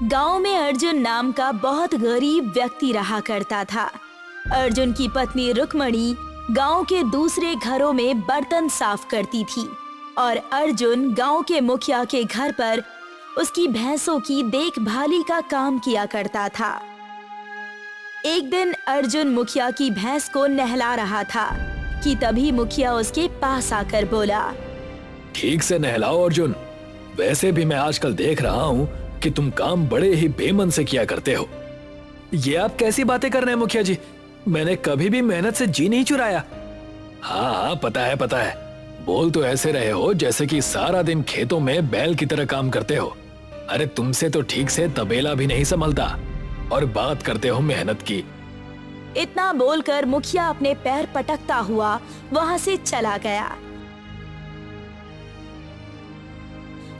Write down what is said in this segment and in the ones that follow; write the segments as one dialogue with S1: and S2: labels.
S1: गांव में अर्जुन नाम का बहुत गरीब व्यक्ति रहा करता था। अर्जुन की पत्नी रुक्मणी गांव के दूसरे घरों में बर्तन साफ करती थी और अर्जुन गांव के मुखिया के घर पर उसकी भैंसों की देखभाली का काम किया करता था। एक दिन अर्जुन मुखिया की भैंस को नहला रहा था कि तभी मुखिया उसके पास आकर बोला,
S2: ठीक से नहलाओ अर्जुन। वैसे भी मैं आजकल देख रहा हूँ कि तुम काम बड़े ही बेमन से किया करते हो।
S3: ये आप कैसी बातें कर रहे हैं मुखिया जी? मैंने कभी भी मेहनत से जी नहीं चुराया।
S2: हाँ, पता है। बोल तो ऐसे रहे हो जैसे कि सारा दिन खेतों में बैल की तरह काम करते हो। अरे तुमसे तो ठीक से तबेला भी नहीं संभलता और बात करते हो मेहनत की।
S1: इतना बोलकर मुखिया अपने पैर पटकता हुआ वहां से चला गया।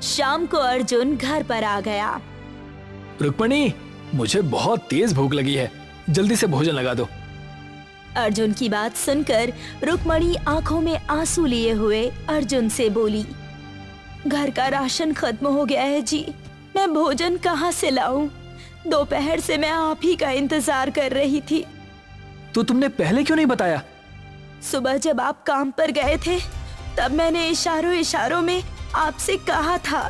S1: शाम को अर्जुन घर पर आ गया।
S2: रुक्मणी, मुझे बहुत तेज भूख लगी है, जल्दी से भोजन लगा दो।
S1: अर्जुन की बात सुनकर रुक्मणी आंखों में आंसू लिए हुए अर्जुन से बोली, घर का राशन खत्म हो गया है जी, मैं भोजन कहाँ से लाऊं? दोपहर से मैं आप ही का इंतजार कर रही थी।
S3: तो तुमने पहले क्यों नहीं बताया?
S1: सुबह जब आप काम पर गए थे तब मैंने इशारों में आपसे कहा था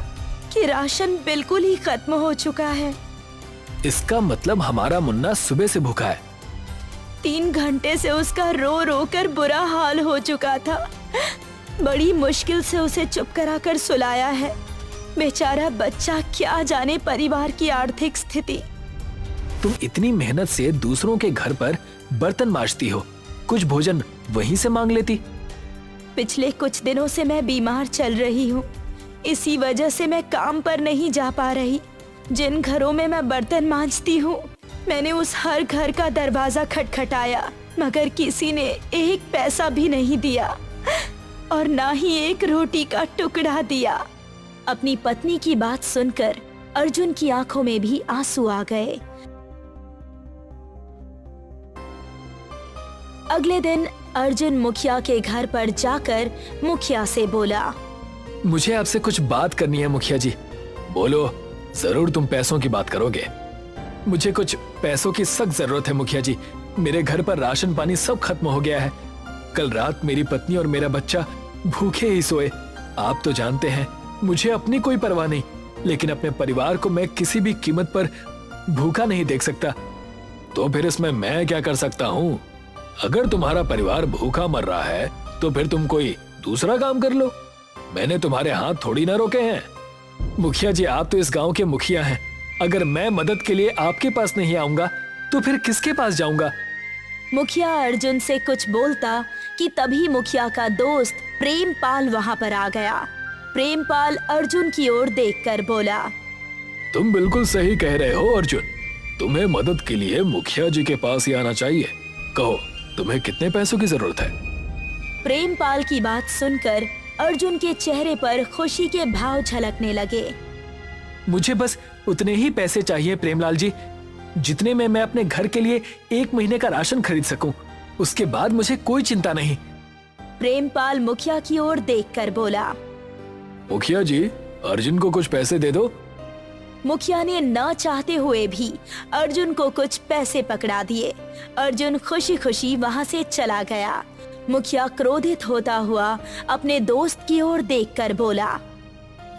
S1: कि राशन बिल्कुल ही खत्म हो चुका है।
S3: इसका मतलब हमारा मुन्ना सुबह से भूखा है।
S1: 3 घंटे से उसका रो रो कर बुरा हाल हो चुका था। बड़ी मुश्किल से उसे चुप कराकर सुलाया है। बेचारा बच्चा, क्या जाने परिवार की आर्थिक स्थिति।
S3: तुम इतनी मेहनत से दूसरों के घर पर बर्तन मांजती हो, कुछ भोजन वहीं से मांग लेती।
S1: पिछले कुछ दिनों से मैं बीमार चल रही हूँ, इसी वजह से मैं काम पर नहीं जा पा रही। जिन घरों में मैं बर्तन मांजती हूँ, मैंने उस हर घर का दरवाजा खटखटाया, मगर किसी ने एक पैसा भी नहीं दिया और ना ही एक रोटी का टुकड़ा दिया। अपनी पत्नी की बात सुनकर अर्जुन की आंखों में भी आंसू आ गए। अगले दिन अर्जुन मुखिया के घर पर जाकर मुखिया से बोला,
S3: मुझे आपसे कुछ बात करनी है मुखिया जी।
S2: बोलो, जरूर तुम पैसों की बात करोगे।
S3: मुझे कुछ पैसों की सख्त जरूरत है मुखिया जी। मेरे घर पर राशन पानी सब खत्म हो गया है। कल रात मेरी पत्नी और मेरा बच्चा भूखे ही सोए। आप तो जानते हैं मुझे अपनी कोई परवाह नहीं, लेकिन अपने परिवार को मैं किसी भी कीमत पर भूखा नहीं देख सकता।
S2: तो फिर इसमें मैं क्या कर सकता हूँ? अगर तुम्हारा परिवार भूखा मर रहा है तो फिर तुम कोई दूसरा काम कर लो। मैंने तुम्हारे हाथ थोड़ी ना रोके हैं।
S3: मुखिया जी, आप तो इस गांव के मुखिया हैं। अगर मैं मदद के लिए आपके पास नहीं आऊंगा तो फिर किसके पास जाऊंगा?
S1: मुखिया अर्जुन से कुछ बोलता कि तभी मुखिया का दोस्त प्रेमपाल वहां पर आ गया। प्रेमपाल अर्जुन की ओर देखकर बोला,
S2: तुम बिल्कुल सही कह रहे हो अर्जुन। तुम्हें मदद के लिए मुखिया जी के पास ही आना चाहिए। कहो, तुम्हें कितने पैसों की जरूरत है?
S1: प्रेमपाल की बात सुनकर अर्जुन के चेहरे पर खुशी के भाव झलकने लगे।
S3: मुझे बस उतने ही पैसे चाहिए प्रेमलाल जी, जितने में मैं अपने घर के लिए 1 महीने का राशन खरीद सकूं। उसके बाद मुझे कोई चिंता नहीं।
S1: प्रेमपाल मुखिया की ओर देखकर बोला,
S2: मुखिया जी, अर्जुन को कुछ पैसे दे दो।
S1: मुखिया ने न चाहते हुए भी अर्जुन को कुछ पैसे पकड़ा दिए। अर्जुन खुशी खुशी वहां से चला गया। मुखिया क्रोधित होता हुआ अपने दोस्त की ओर देखकर बोला,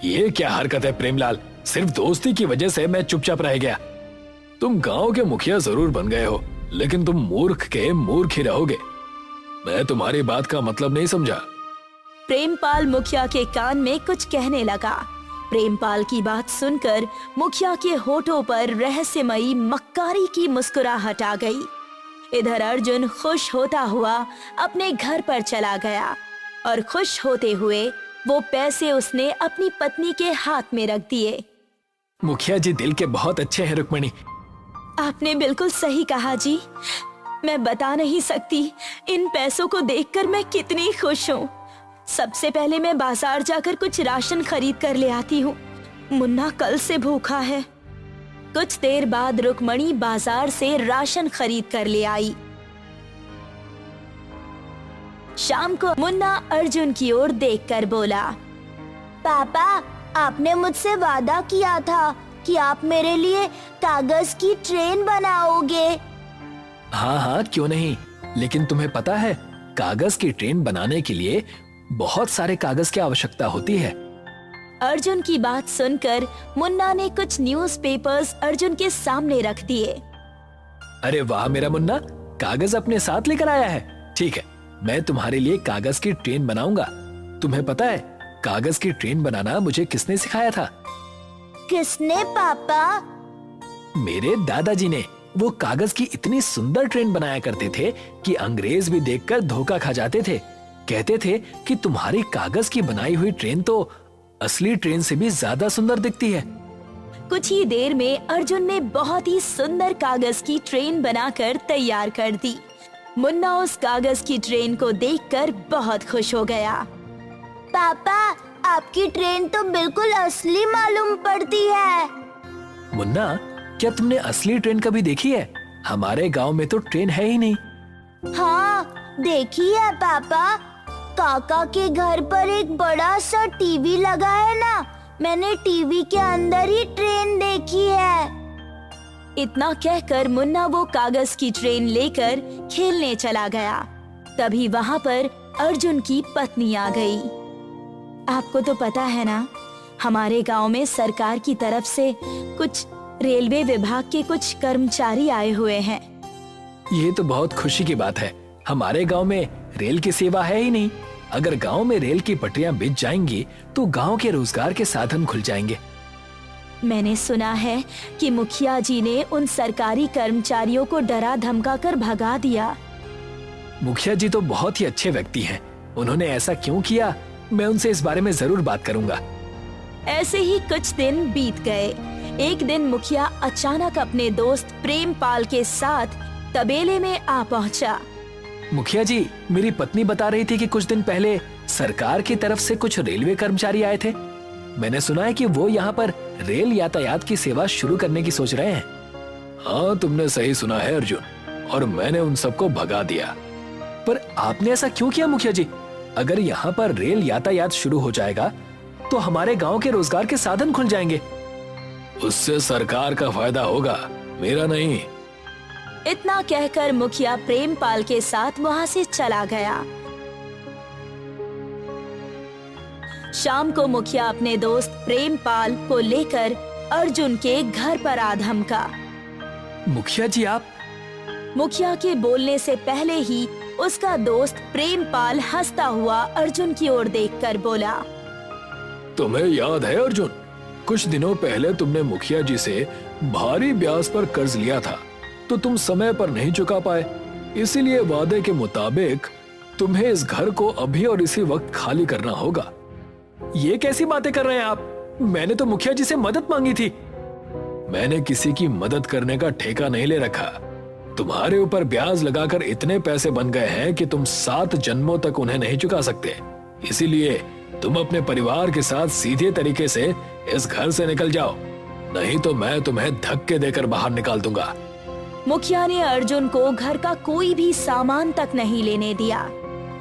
S2: ये क्या हरकत है प्रेमलाल? सिर्फ दोस्ती की वजह से मैं चुपचाप रह गया। तुम गांव के मुखिया जरूर बन गए हो, लेकिन तुम मूर्ख के मूर्ख ही रहोगे। मैं तुम्हारी बात का मतलब नहीं समझा।
S1: प्रेमपाल मुखिया के कान में कुछ कहने लगा। प्रेमपाल की बात सुनकर मुखिया के होठों पर रहस्यमयी मक्कारी की मुस्कुराहट आ गई। इधर अर्जुन खुश होता हुआ अपने घर पर चला गया और खुश होते हुए वो पैसे उसने अपनी पत्नी के हाथ में रख दिए।
S3: मुखिया जी दिल के बहुत अच्छे हैं रुक्मणी।
S1: आपने बिल्कुल सही कहा जी। मैं बता नहीं सकती इन पैसों को देखकर मैं कितनी खुश हूँ। सबसे पहले मैं बाजार जाकर कुछ राशन खरीद कर ले आती हूँ। मुन्ना कल से भूखा है। कुछ देर बाद रुक्मणी बाजार से राशन खरीद कर ले आई। शाम को मुन्ना अर्जुन की ओर देखकर बोला,
S4: पापा, आपने मुझसे वादा किया था कि आप मेरे लिए कागज की ट्रेन बनाओगे।
S3: हाँ हाँ, क्यों नहीं। लेकिन तुम्हें पता है, कागज की ट्रेन बनाने के लिए बहुत सारे कागज की आवश्यकता होती है।
S1: अर्जुन की बात सुनकर मुन्ना ने कुछ न्यूज़पेपर्स अर्जुन के सामने रख दिए।
S3: अरे वाह मेरा मुन्ना, कागज अपने साथ लेकर आया है। ठीक है, मैं तुम्हारे लिए कागज की ट्रेन बनाऊंगा। तुम्हें पता है, कागज की ट्रेन बनाना मुझे किसने सिखाया था?
S4: किसने पापा?
S3: मेरे दादाजी ने। वो कागज की इतनी सुंदर ट्रेन बनाया करते थे कि अंग्रेज भी देखकर धोखा खा जाते थे। कहते थे कि तुम्हारी कागज की बनाई हुई ट्रेन तो असली ट्रेन से भी ज्यादा सुंदर दिखती है।
S1: कुछ ही देर में अर्जुन ने बहुत ही सुंदर कागज की ट्रेन बनाकर तैयार कर दी। मुन्ना उस कागज की ट्रेन को देखकर बहुत खुश हो गया।
S4: पापा, आपकी ट्रेन तो बिल्कुल असली मालूम पड़ती है।
S3: मुन्ना, क्या तुमने असली ट्रेन कभी देखी है? हमारे गांव में तो ट्रेन है ही नहीं।
S4: हाँ, देखी है पापा। काका के घर पर एक बड़ा सा टीवी लगा है ना, मैंने टीवी के अंदर ही ट्रेन देखी है।
S1: इतना कहकर मुन्ना वो कागज की ट्रेन लेकर खेलने चला गया। तभी वहाँ पर अर्जुन की पत्नी आ गई। आपको तो पता है ना, हमारे गांव में सरकार की तरफ से कुछ रेलवे विभाग के कुछ कर्मचारी आए हुए हैं।
S3: ये तो बहुत खुशी की बात है। हमारे गांव में रेल की सेवा है ही नहीं। अगर गांव में रेल की पटरियां बिछ जाएंगी तो गांव के रोजगार के साधन खुल जाएंगे।
S1: मैंने सुना है कि मुखिया जी ने उन सरकारी कर्मचारियों को डरा धमका कर भगा दिया।
S3: मुखिया जी तो बहुत ही अच्छे व्यक्ति हैं। उन्होंने ऐसा क्यों किया, मैं उनसे इस बारे में जरूर बात करूंगा।
S1: ऐसे ही कुछ दिन बीत गए। एक दिन मुखिया अचानक अपने दोस्त प्रेमपाल के साथ तबेले में आ पहुंचा।
S3: मुखिया जी, मेरी पत्नी बता रही थी कि कुछ दिन पहले सरकार की तरफ से कुछ रेलवे कर्मचारी आए थे। मैंने सुना है कि वो यहाँ पर रेल यातायात की सेवा शुरू करने की सोच रहे हैं।
S2: हाँ, तुमने सही सुना है अर्जुन, और मैंने उन सबको भगा दिया।
S3: पर आपने ऐसा क्यों किया मुखिया जी? अगर यहाँ पर रेल यातायात शुरू हो जाएगा तो हमारे गांव के रोजगार के साधन खुल जाएंगे।
S2: उससे सरकार का फायदा होगा, मेरा नहीं।
S1: इतना कहकर मुखिया प्रेमपाल के साथ वहाँ से चला गया। शाम को मुखिया अपने दोस्त प्रेमपाल को लेकर अर्जुन के घर पर आ धमका।
S3: मुखिया जी, आप?
S1: मुखिया के बोलने से पहले ही उसका दोस्त प्रेमपाल हंसता हुआ अर्जुन की ओर देखकर बोला।
S2: तुम्हें याद है अर्जुन, कुछ दिनों पहले तुमने मुखिया जी से भारी ब्याज पर कर्ज लिया था, तो तुम समय पर नहीं चुका पाए। इसीलिए वादे के मुताबिक तुम्हें इस घर को अभी और इसी वक्त खाली करना होगा।
S3: ये कैसी बातें कर रहे हैं आप? मैंने तो मुखिया जी से मदद मांगी थी।
S2: मैंने किसी की मदद करने का ठेका नहीं ले रखा। तुम्हारे ऊपर ब्याज लगाकर इतने पैसे बन गए हैं कि तुम 7 जन्मों तक उन्हें नहीं चुका सकते। इसीलिए तुम अपने परिवार के साथ सीधे तरीके से इस घर से निकल जाओ, नहीं तो मैं तुम्हें धक्के देकर बाहर निकाल दूंगा।
S1: मुखिया ने अर्जुन को घर का कोई भी सामान तक नहीं लेने दिया,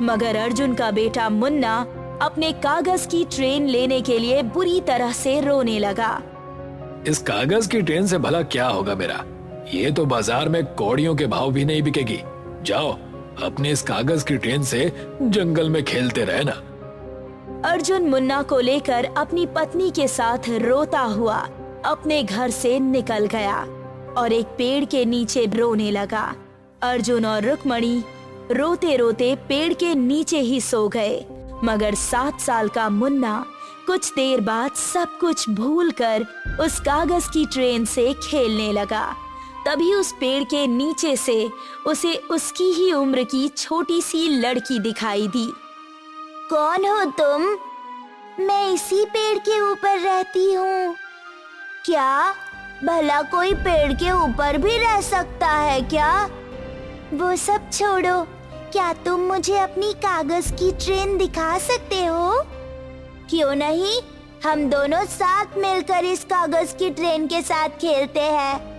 S1: मगर अर्जुन का बेटा मुन्ना अपने कागज की ट्रेन लेने के लिए बुरी तरह से रोने लगा।
S2: इस कागज की ट्रेन से भला क्या होगा मेरा? ये तो बाजार में कौड़ियों के भाव भी नहीं बिकेगी। जाओ, अपने इस कागज की ट्रेन से जंगल में खेलते रहना।
S1: अर्जुन मुन्ना को लेकर अपनी पत्नी के साथ रोता हुआ अपने घर से निकल गया और एक पेड़ के नीचे रोने लगा। अर्जुन और रुक्मणी रोते रोते पेड़ के नीचे ही सो गए, मगर 7 साल का मुन्ना कुछ देर बाद सब कुछ भूलकर उस कागज की ट्रेन से खेलने लगा। तभी उस पेड़ के नीचे से उसे उसकी ही उम्र की छोटी सी लड़की दिखाई दी।
S4: कौन हो तुम? मैं इसी पेड़ के ऊपर रहती हूँ। क्या भला कोई पेड़ के ऊपर भी रह सकता है क्या? वो सब छोड़ो, क्या तुम मुझे अपनी कागज की ट्रेन दिखा सकते हो? क्यों नहीं, हम दोनों साथ मिलकर इस कागज की ट्रेन के साथ खेलते हैं।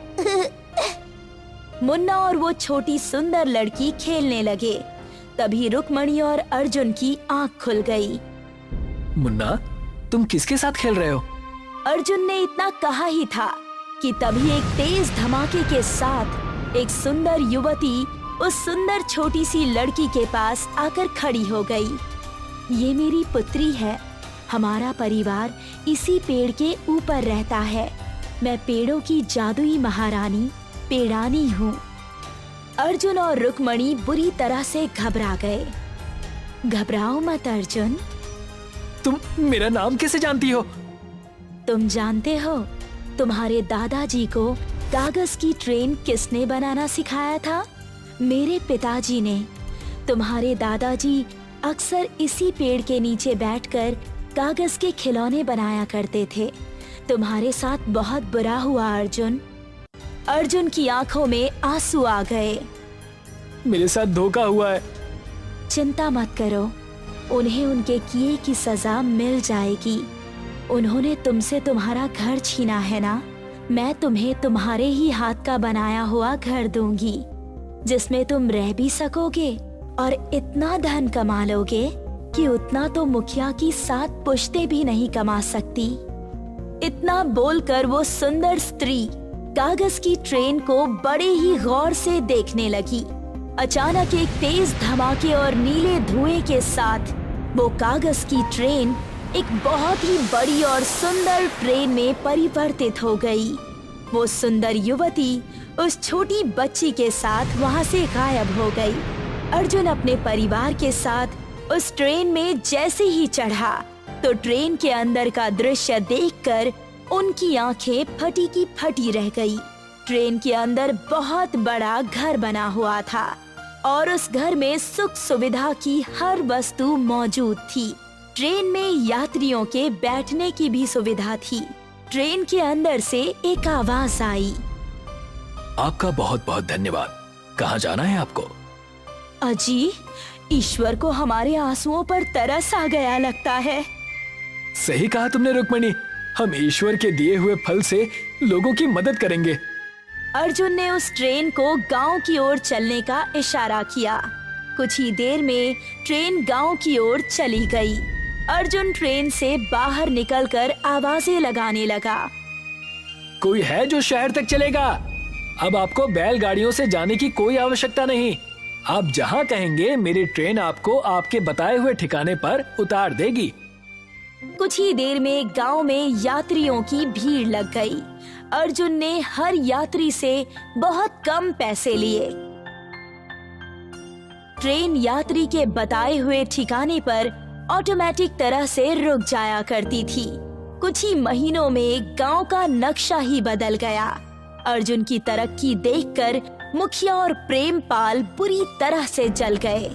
S1: मुन्ना और वो छोटी सुंदर लड़की खेलने लगे। तभी रुक्मणी और अर्जुन की आंख खुल गई।
S3: मुन्ना, तुम किसके साथ खेल रहे हो?
S1: अर्जुन ने इतना कहा ही था कि तभी एक तेज धमाके के साथ एक सुंदर युवती उस सुंदर छोटी सी लड़की के पास आकर खड़ी हो गई। ये मेरी पुत्री है। हमारा परिवार इसी पेड़ के ऊपर रहता है। मैं पेड़ों की जादुई महारानी पेड़ानी हूँ। अर्जुन और रुक्मणी बुरी तरह से घबरा गए। घबराओ मत अर्जुन।
S3: तुम मेरा नाम कैसे जानती हो?
S1: तुम जानते हो तुम्हारे दादाजी को कागज की ट्रेन किसने बनाना सिखाया था? मेरे पिताजी ने। तुम्हारे दादाजी अक्सर इसी पेड़ के नीचे बैठकर कागज के खिलौने बनाया करते थे। तुम्हारे साथ बहुत बुरा हुआ अर्जुन। अर्जुन की आंखों में आंसू आ गए।
S3: मेरे साथ धोखा हुआ है।
S1: चिंता मत करो, उन्हें उनके किए की सजा मिल जाएगी। उन्होंने तुमसे तुम्हारा घर छीना है ना? मैं तुम्हें तुम्हारे ही हाथ का बनाया हुआ घर दूंगी, जिसमें तुम रह भी सकोगे और इतना धन कमा लोगे कि उतना तो मुखिया की 7 पुश्तें भी नहीं कमा सकती। इतना बोलकर वो सुंदर स्त्री कागज की ट्रेन को बड़े ही गौर से देखने लगी। अचानक एक तेज धमाके और नीले धुएं के साथ वो कागज की ट्रेन एक बहुत ही बड़ी और सुंदर ट्रेन में परिवर्तित हो गई। वो सुंदर युवती उस छोटी बच्ची के साथ वहां से गायब हो गई। अर्जुन अपने परिवार के साथ उस ट्रेन में जैसे ही चढ़ा तो ट्रेन के अंदर का दृश्य देखकर उनकी आंखें फटी की फटी रह गई। ट्रेन के अंदर बहुत बड़ा घर बना हुआ था और उस घर में सुख सुविधा की हर वस्तु मौजूद थी। ट्रेन में यात्रियों के बैठने की भी सुविधा थी। ट्रेन के अंदर से एक आवाज आई।
S3: आपका बहुत बहुत धन्यवाद। कहाँ जाना है आपको?
S1: अजी, ईश्वर को हमारे आंसुओं पर तरस आ गया लगता है।
S3: सही कहा तुमने रुक्मणी। हम ईश्वर के दिए हुए फल से लोगों की मदद करेंगे।
S1: अर्जुन ने उस ट्रेन को गांव की ओर चलने का इशारा किया। कुछ ही देर में ट्रेन गांव की ओर चली गई। अर्जुन ट्रेन से बाहर निकलकर आवाजें लगाने लगा।
S3: कोई है जो शहर तक चलेगा? अब आपको बैलगाड़ियों से जाने की कोई आवश्यकता नहीं। आप जहाँ कहेंगे मेरी ट्रेन आपको आपके बताए हुए ठिकाने पर उतार देगी।
S1: कुछ ही देर में गांव में यात्रियों की भीड़ लग गई। अर्जुन ने हर यात्री से बहुत कम पैसे लिए। ट्रेन यात्री के बताए हुए ठिकाने पर ऑटोमेटिक तरह से रुक जाया करती थी। कुछ ही महीनों में गांव का नक्शा ही बदल गया। अर्जुन की तरक्की देखकर मुखिया और प्रेमपाल बुरी तरह से जल गए।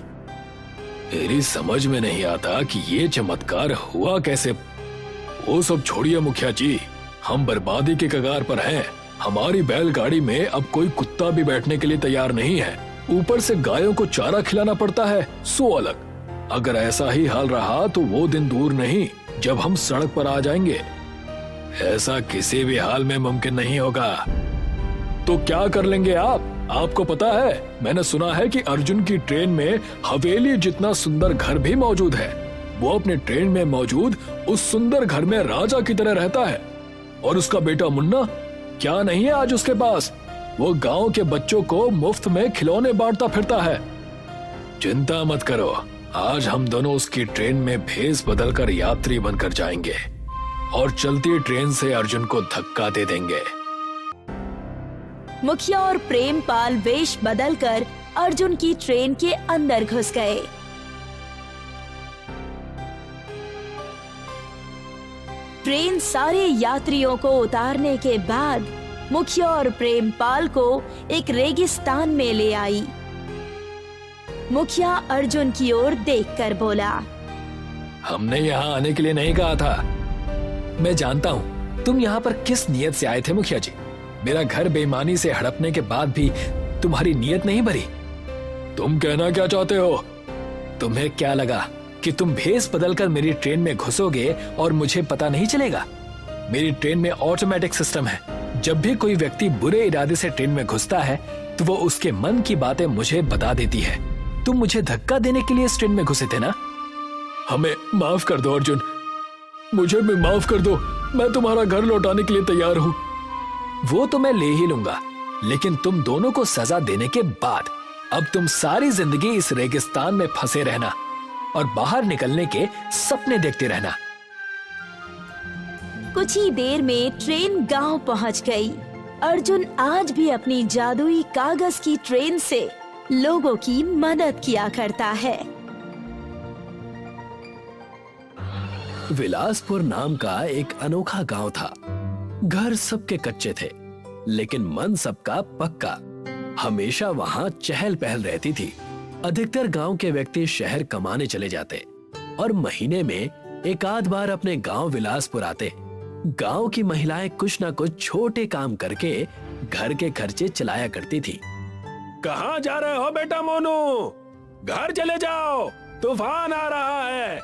S2: मेरी समझ में नहीं आता कि ये चमत्कार हुआ कैसे। वो सब छोड़िए मुखिया जी, हम बर्बादी के कगार पर हैं। हमारी बैलगाड़ी में अब कोई कुत्ता भी बैठने के लिए तैयार नहीं है। ऊपर से गायों को चारा खिलाना पड़ता है, सो अलग। अगर ऐसा ही हाल रहा तो वो दिन दूर नहीं जब हम सड़क पर आ जाएंगे। ऐसा किसी भी हाल में मुमकिन नहीं होगा। तो क्या कर लेंगे आप? आपको पता है, मैंने सुना है कि अर्जुन की ट्रेन में हवेली जितना सुंदर घर भी मौजूद है। वो अपने ट्रेन में मौजूद उस सुंदर घर में राजा की तरह रहता है। और उसका बेटा मुन्ना, क्या नहीं है आज उसके पास? वो गांव के बच्चों को मुफ्त में खिलौने बांटता फिरता है। चिंता मत करो, आज हम दोनों उसकी ट्रेन में भेस बदलकर यात्री बनकर जाएंगे और चलती ट्रेन से अर्जुन को धक्का दे देंगे।
S1: मुखिया और प्रेमपाल वेश बदलकर अर्जुन की ट्रेन के अंदर घुस गए। ट्रेन सारे यात्रियों को उतारने के बाद मुखिया और प्रेमपाल को एक रेगिस्तान में ले आई। मुखिया अर्जुन की ओर देखकर बोला,
S3: हमने यहाँ आने के लिए नहीं कहा था। मैं जानता हूँ तुम यहाँ पर किस नियत से आए थे मुखिया जी। मेरा घर बेईमानी से हड़पने के बाद भी तुम्हारी नियत नहीं भरी।
S2: तुम कहना क्या चाहते हो?
S3: तुम्हें क्या लगा कि तुम भेस बदलकर मेरी ट्रेन में घुसोगे और मुझे पता नहीं चलेगा? मेरी ट्रेन में ऑटोमेटिक सिस्टम है। जब भी कोई व्यक्ति बुरे इरादे से ट्रेन में घुसता है तो वो उसके मन की बातें मुझे बता देती है। तुम मुझे धक्का देने के लिए इस ट्रेन में घुसे थे ना?
S2: हमें माफ कर दो अर्जुन, मुझे भी माफ कर दो। मैं तुम्हारा घर लौटाने के लिए तैयार हूँ।
S3: वो तो मैं ले ही लूंगा, लेकिन तुम दोनों को सजा देने के बाद अब तुम सारी जिंदगी इस रेगिस्तान में फंसे रहना और बाहर निकलने के सपने देखते रहना।
S1: कुछ ही देर में ट्रेन गांव पहुंच गई। अर्जुन आज भी अपनी जादुई कागज की ट्रेन से लोगों की मदद किया करता है।
S3: विलासपुर नाम का एक अनोखा गांव था। घर सबके कच्चे थे, लेकिन मन सबका पक्का। हमेशा वहां चहल पहल रहती थी। अधिकतर गांव के व्यक्ति शहर कमाने चले जाते और महीने में एक आध बार अपने गांव विलासपुर आते। गांव की महिलाएं कुछ न कुछ छोटे काम करके घर के खर्चे चलाया करती थी।
S2: कहाँ जा रहे हो बेटा मोनू? घर चले जाओ, तूफान आ रहा है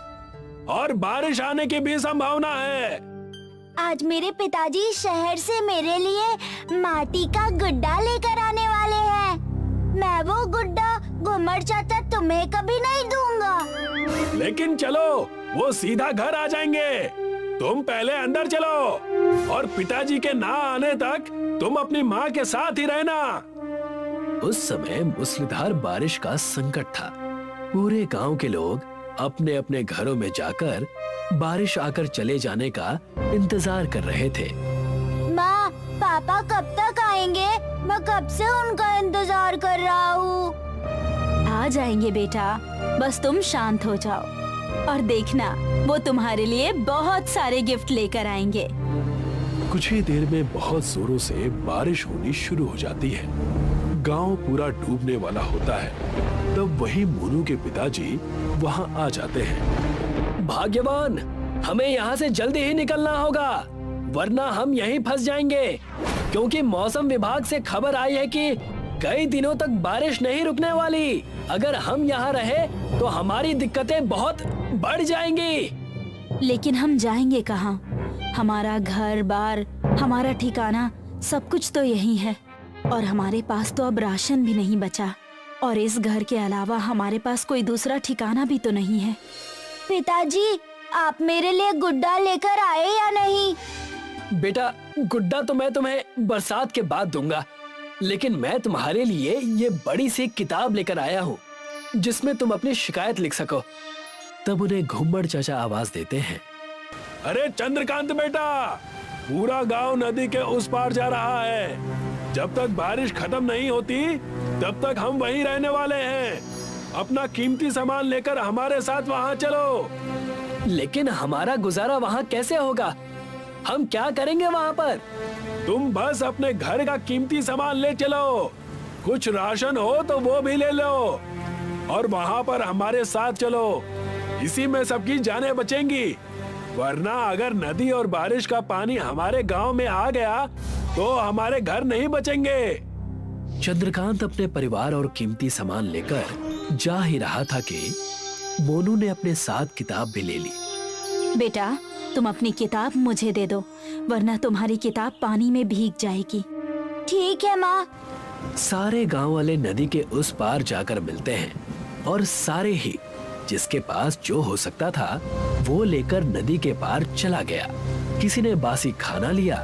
S2: और बारिश आने की भी संभावना है।
S4: आज मेरे पिताजी शहर से मेरे लिए माटी का गुड्डा लेकर आने वाले हैं। मैं वो गुड्डा घुमर चाचा तुम्हें कभी नहीं दूंगा।
S2: लेकिन चलो, वो सीधा घर आ जाएंगे। तुम पहले अंदर चलो और पिताजी के ना आने तक तुम अपनी माँ के साथ ही रहना।
S3: उस समय मूसलाधार बारिश का संकट था। पूरे गांव के लोग अपने अपने घरों में जाकर बारिश आकर चले जाने का इंतजार कर रहे थे।
S4: माँ, पापा कब तक आएंगे? मैं कब से उनका इंतजार कर रहा हूँ।
S1: आ जाएंगे बेटा, बस तुम शांत हो जाओ और देखना, वो तुम्हारे लिए बहुत सारे गिफ्ट लेकर आएंगे।
S2: कुछ ही देर में बहुत जोरों से बारिश होनी शुरू हो जाती है। गांव पूरा डूबने वाला होता है। तब वही मोनू के पिताजी वहां आ जाते हैं।
S3: भाग्यवान, हमें यहाँ से जल्दी ही निकलना होगा, वरना हम यहीं फंस जाएंगे। क्योंकि मौसम विभाग से खबर आई है कि कई दिनों तक बारिश नहीं रुकने वाली। अगर हम यहाँ रहे तो हमारी दिक्कतें बहुत बढ़ जाएंगी।
S1: लेकिन हम जाएंगे कहाँ? हमारा घर बार, हमारा ठिकाना, सब कुछ तो यही है और हमारे पास तो अब राशन भी नहीं बचा। और इस घर के अलावा हमारे पास कोई दूसरा ठिकाना भी तो नहीं है।
S4: पिताजी, आप मेरे लिए गुड्डा लेकर आए या नहीं?
S3: बेटा, गुड्डा तो मैं तुम्हें बरसात के बाद दूंगा, लेकिन मैं तुम्हारे लिए ये बड़ी सी किताब लेकर आया हूँ जिसमें तुम अपनी शिकायत लिख सको। तब उन्हें घुम्मड़ चाचा आवाज देते हैं।
S2: अरे चंद्रकांत बेटा, पूरा गांव नदी के उस पार जा रहा है। जब तक बारिश खत्म नहीं होती तब तक हम वहीं रहने वाले हैं। अपना कीमती सामान लेकर हमारे साथ वहां चलो।
S3: लेकिन हमारा गुजारा वहाँ कैसे होगा? हम क्या करेंगे वहाँ पर?
S2: तुम बस अपने घर का कीमती सामान ले चलो। कुछ राशन हो तो वो भी ले लो और वहाँ पर हमारे साथ चलो। इसी में सबकी जानें बचेंगी। वरना अगर नदी और बारिश का पानी हमारे गांव में आ गया तो हमारे घर नहीं बचेंगे।
S3: चंद्रकांत अपने परिवार और कीमती सामान लेकर जा ही रहा था कि मोनू ने अपने साथ किताब भी ले ली।
S1: बेटा, तुम अपनी किताब मुझे दे दो, वरना तुम्हारी किताब पानी में भीग जाएगी।
S4: ठीक है माँ।
S3: सारे गांव वाले नदी के उस पार जाकर मिलते हैं और सारे ही जिसके पास जो हो सकता था वो लेकर नदी के पार चला गया। किसी ने बासी खाना लिया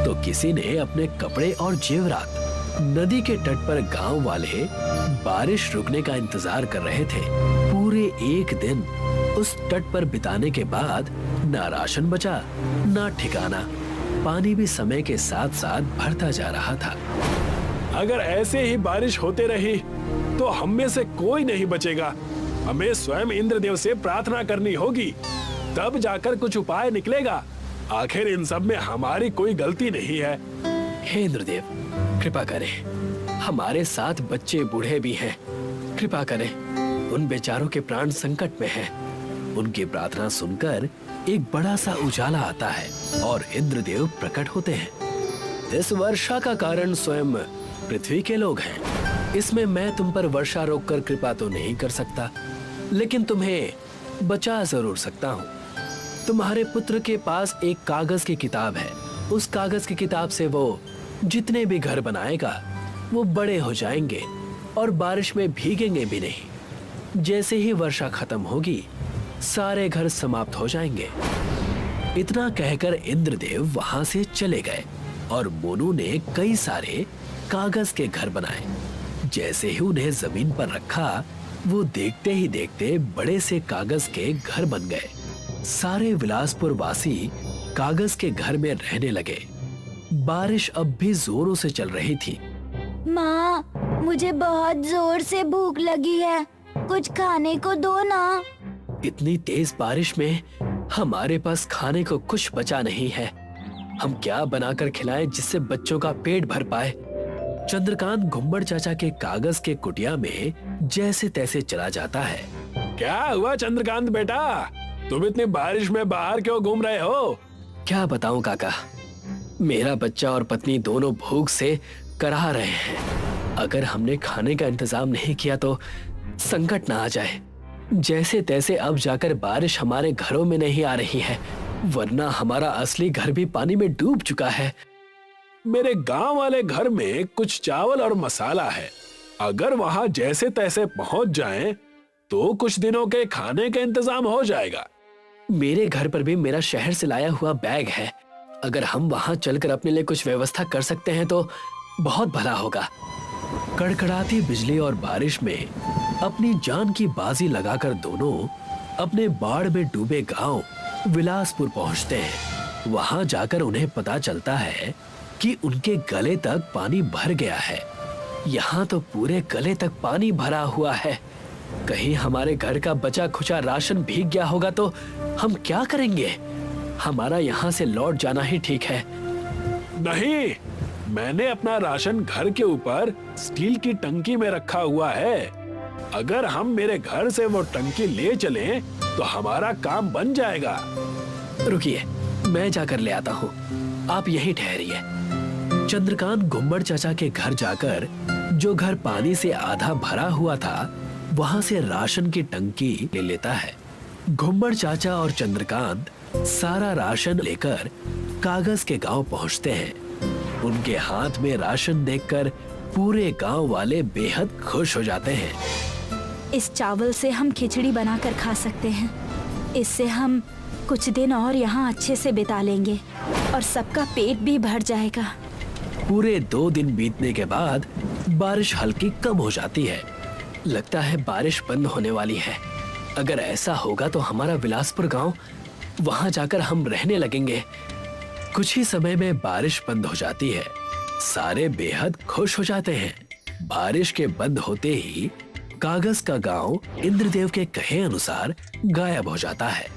S3: तो किसी ने अपने कपड़े और जेवरात। नदी के तट पर गांव वाले बारिश रुकने का इंतजार कर रहे थे। पूरे एक दिन उस तट पर बिताने के बाद ना राशन बचा, ना ठिकाना। पानी भी समय के साथ साथ बढ़ता जा रहा था।
S2: अगर ऐसे ही बारिश होते रही तो हम में से कोई नहीं बचेगा। हमें स्वयं इंद्रदेव से प्रार्थना करनी होगी, तब जाकर कुछ उपाय निकलेगा। आखिर इन सब में हमारी कोई गलती नहीं है।
S3: हे इंद्रदेव, कृपा करें। हमारे साथ बच्चे बूढ़े भी हैं। कृपा करें, उन बेचारों के प्राण संकट में हैं। उनकी प्रार्थना सुनकर एक बड़ा सा उजाला आता है और इंद्रदेव प्रकट होते हैं। इस वर्षा का कारण स्वयं पृथ्वी के लोग हैं। इसमें मैं तुम पर वर्षा रोककर कृपा तो नहीं कर सकता, लेकिन तुम्हें बचा जरूर सकता हूँ। तुम्हारे पुत्र के पास एक कागज की किताब है। उस कागज की किताब से वो जितने भी घर बनाएगा वो बड़े हो जाएंगे और बारिश में भीगेंगे भी नहीं। जैसे ही वर्षा खत्म होगी सारे घर समाप्त हो जाएंगे। इतना कहकर इंद्रदेव वहां से चले गए और मोनू ने कई सारे कागज के घर बनाए। जैसे ही उन्हें जमीन पर रखा, वो देखते ही देखते बड़े से कागज के घर बन गए। सारे विलासपुर वासी कागज के घर में रहने लगे। बारिश अब भी जोरों से चल रही थी।
S4: माँ, मुझे बहुत जोर से भूख लगी है, कुछ खाने को दो ना।
S3: इतनी तेज बारिश में हमारे पास खाने को कुछ बचा नहीं है। हम क्या बनाकर खिलाएं जिससे बच्चों का पेट भर पाए। चंद्रकांत घुम्मड़ चाचा के कागज के कुटिया में जैसे तैसे चला जाता है।
S2: क्या हुआ चंद्रकांत बेटा, तुम इतनी बारिश में बाहर क्यों घूम रहे हो?
S3: क्या बताऊं काका, मेरा बच्चा और पत्नी दोनों भूख से कराह रहे हैं। अगर हमने खाने का इंतजाम नहीं किया तो संकट ना आ जाए। जैसे तैसे अब जाकर बारिश हमारे घरों में नहीं आ रही है, वरना हमारा असली घर भी पानी में डूब चुका है।
S2: मेरे गांव वाले घर में कुछ चावल और मसाला है, अगर वहां जैसे तैसे पहुंच जाएं, तो कुछ दिनों के खाने का इंतजाम हो जाएगा।
S3: मेरे घर पर भी मेरा शहर से लाया हुआ बैग है, अगर हम वहां चलकर अपने लिए कुछ व्यवस्था कर सकते हैं तो बहुत भला होगा। कड़कड़ाती बिजली और बारिश में अपनी जान की बाजी लगाकर दोनों अपने बाढ़ में डूबे गांव विलासपुर पहुंचते हैं। वहां जाकर उन्हें पता चलता है कि उनके गले तक पानी भर गया है। यहाँ तो पूरे गले तक पानी भरा हुआ है। कहीं हमारे घर का बचा खुचा राशन भीग गया होगा तो हम क्या करेंगे? हमारा यहाँ से लौट जाना ही ठीक है।
S2: नहीं, मैंने अपना राशन घर के ऊपर स्टील की टंकी में रखा हुआ है। अगर हम मेरे घर से वो टंकी ले चलें, तो हमारा काम बन जाएगा।
S3: रुकिए, मैं जाकर ले आता हूँ, आप यहीं ठहरिए। चंद्रकांत घुम्मड़ चाचा के घर जाकर, जो घर पानी से आधा भरा हुआ था, वहां से राशन की टंकी ले लेता है। घुम्मड़ चाचा और चंद्रकांत सारा राशन लेकर कागज के गांव पहुंचते हैं। उनके हाथ में राशन देखकर पूरे गांव वाले बेहद खुश हो जाते हैं।
S1: इस चावल से हम खिचड़ी बनाकर खा सकते हैं। इससे हम कुछ दिन और यहाँ अच्छे से बिता लेंगे और सबका पेट भी भर जाएगा।
S3: पूरे 2 दिन बीतने के बाद बारिश हल्की कम हो जाती है। लगता है बारिश बंद होने वाली है। अगर ऐसा होगा तो हमारा विलासपुर गांव, वहां जाकर हम रहने लगेंगे। कुछ ही समय में बारिश बंद हो जाती है। सारे बेहद खुश हो जाते हैं। बारिश के बंद होते ही कागज का गांव इंद्रदेव के कहे अनुसार गायब हो जाता है।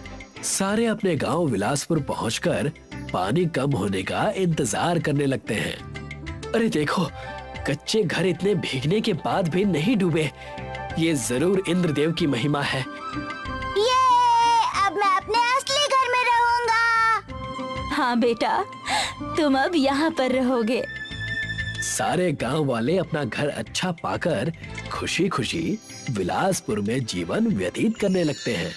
S3: सारे अपने गांव विलासपुर पहुंचकर पानी कम होने का इंतजार करने लगते हैं। अरे देखो, कच्चे घर इतने भीगने के बाद भी नहीं डूबे। ये जरूर इंद्रदेव की महिमा है।
S4: ये, अब मैं अपने असली घर में रहूंगा।
S1: हाँ बेटा, तुम अब यहाँ पर रहोगे।
S3: सारे गांव वाले अपना घर अच्छा पाकर खुशी खुशी विलासपुर में जीवन व्यतीत करने लगते हैं।